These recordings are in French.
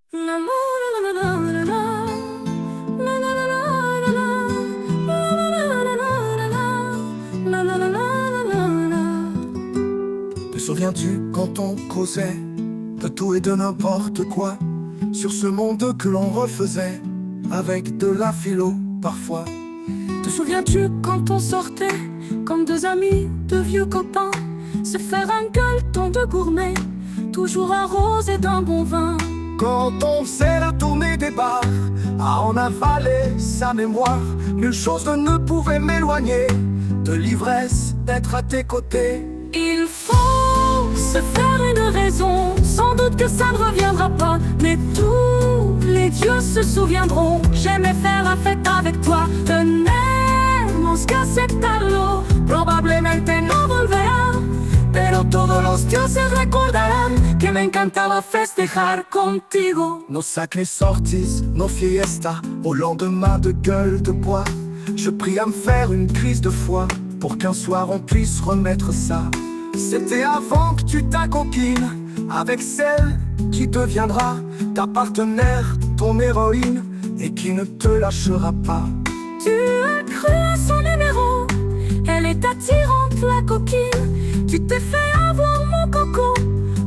Te souviens-tu quand on causait de tout et de n'importe quoi, sur ce monde que l'on refaisait avec de la philo parfois? Te souviens-tu quand on sortait comme deux amis, deux vieux copains, se faire un gueuleton de gourmet, toujours arrosé d'un bon vin? Quand on faisait la tournée des bars, à en avaler sa mémoire, nulle chose ne pouvait m'éloigner de l'ivresse d'être à tes côtés. Il faut se faire une raison, sans doute que ça ne reviendra pas, mais tous les dieux se souviendront. J'aimais faire la fête avec toi, tenemos que aceptarlo, probablemente no volverá, pero todos los dioses recordarán que me encantaba festejar contigo. Nos sacrées sorties, nos fiestas, au lendemain de gueule de bois, je prie à me faire une crise de foi, pour qu'un soir on puisse remettre ça. C'était avant que tu t'acoquines avec celle qui deviendra ta partenaire, ton héroïne, et qui ne te lâchera pas. Tu as cru à son numéro, elle est attirante la coquine. Tu t'es fait avoir mon coco,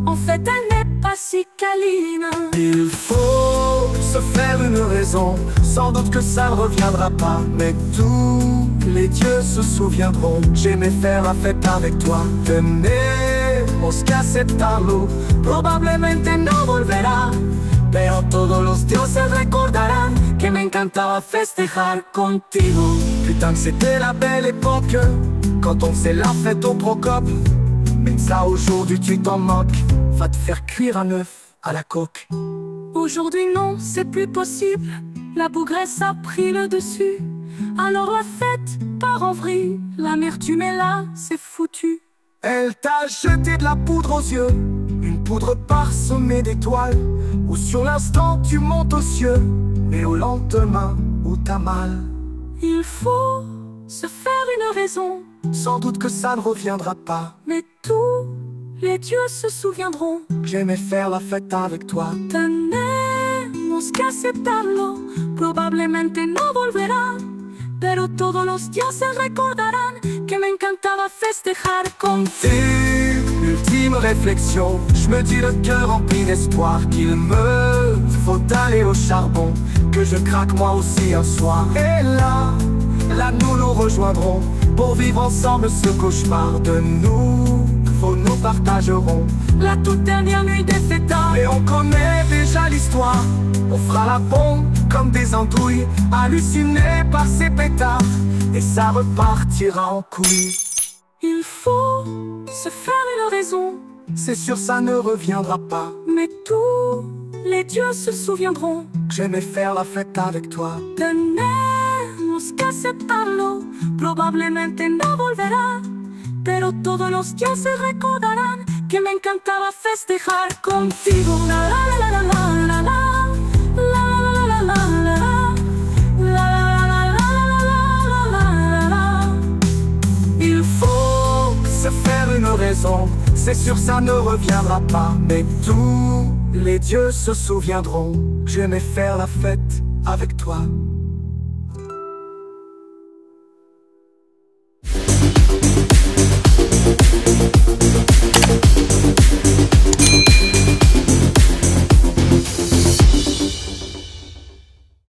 en fait elle n'est pas si câline. Il faut se faire une raison, sans doute que ça ne reviendra pas, mais tous les dieux se souviendront. J'aimais faire la fête avec toi, tenemos que aceptarlo, probablemente no volverá, pero todos los dioses recordarán que me encantaba festejar contigo. Putain que c'était la belle époque, quand on faisait la fête au Procope. Mais ça aujourd'hui tu t'en moques, va te faire cuire un œuf à la coque. Aujourd'hui non, c'est plus possible, la bougresse a pris le dessus. Alors la fête part en vrille, l'amertume est là, c'est foutu. Elle t'a jeté de la poudre aux yeux, une poudre parsemée d'étoiles, où sur l'instant tu montes aux cieux, mais au lendemain où t'as mal. Il faut se faire une raison, sans doute que ça ne reviendra pas, mais tous les dieux se souviendront. J'aimais faire la fête avec toi, tenemos que aceptarlo, probablemente no volverá, pero todos los dioses recordarán que me encantaba festejar contigo. Ultime réflexion, je me dis le cœur rempli d'espoir qu'il me faut aller au charbon, que je craque moi aussi un soir. Et là nous nous rejoindrons, pour vivre ensemble ce cauchemar de nous. Nous partagerons la toute dernière nuit des fêtards. Et on connaît déjà l'histoire, on fera la bombe comme des andouilles, hallucinés par ces pétards, et ça repartira en couilles. Il faut se faire une raison, c'est sûr ça ne reviendra pas, mais tous les dieux se souviendront. J'aimais faire la fête avec toi, tenemos que aceptarlo, probablemente no volverá, pero todos los dioses recordarán que me encantaba festejar contigo. La la la la la la la, la la la la la. Il faut se faire une raison, c'est sûr ça ne reviendra pas, mais tous les dieux se souviendront. J'aimais faire la fête avec toi.